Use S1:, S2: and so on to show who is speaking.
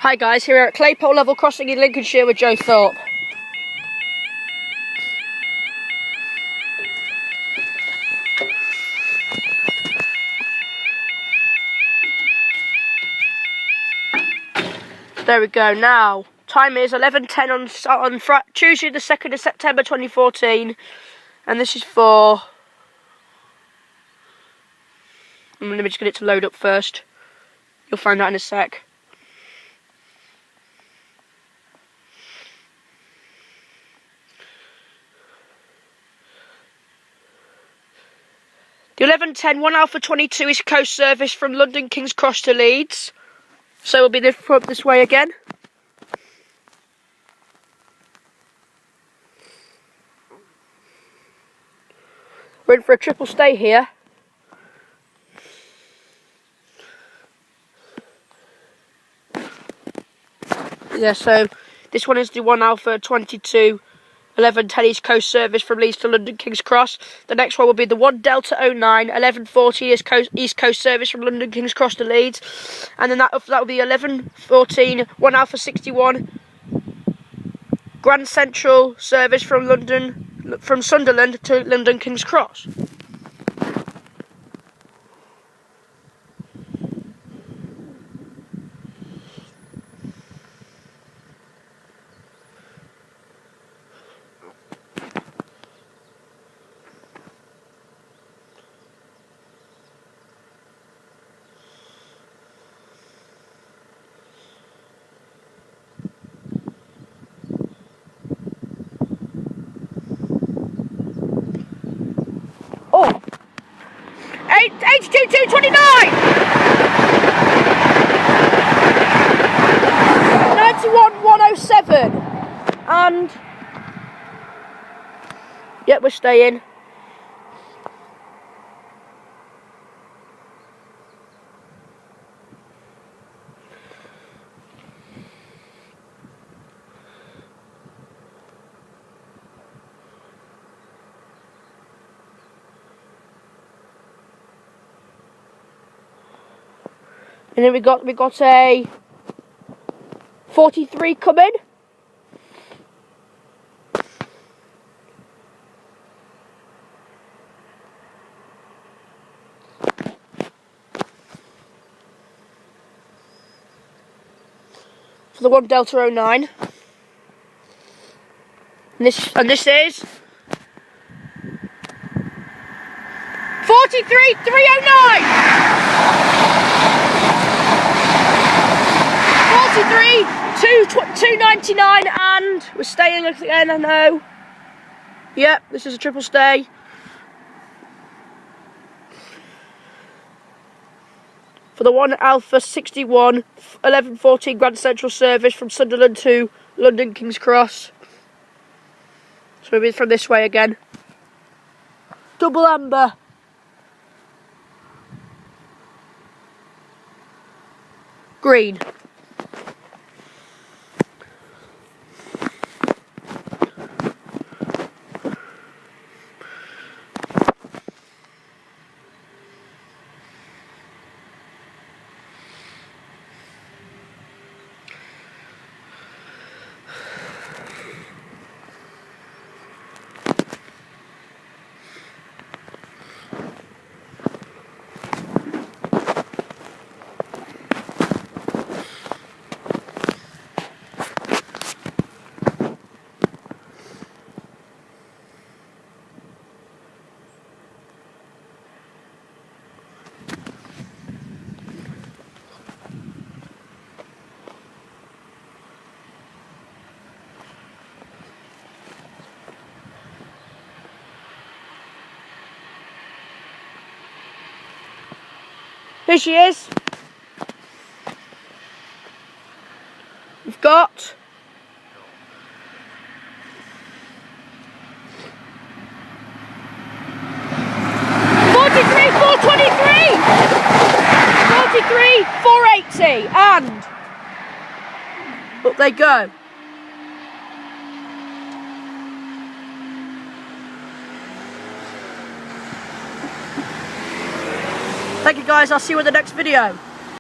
S1: Hi guys, here at Claypole level crossing in Lincolnshire with Joe Thorpe. There we go. Now, time is 11:10 on Tuesday the 2nd of September 2014. And this is for... Let me just get it to load up first. You'll find out in a sec. The 11:10 1 Alpha 22 is coast service from London King's Cross to Leeds. So we'll be this way again. We're in for a triple stay here. Yeah, so this one is the 1 Alpha 22 11:10 East Coast service from Leeds to London King's Cross. The next one will be the 1 Delta 09 11:14 East Coast service from London King's Cross to Leeds, and then that will be 11:14 1 Alpha 61 Grand Central service from Sunderland to London King's Cross. Oh, 82229! 91107. And yep, we're staying. And then we got a 43 coming. For the 1 Delta 09. And this is 43309. 299, and we're staying again. I know. Yep, this is a triple stay. For the 1 Alpha 61 11:14 Grand Central service from Sunderland to London King's Cross. So we'll be from this way again. Double amber. Green. Here she is. We've got 43423, 43480, and up they go. Thank you guys, I'll see you in the next video.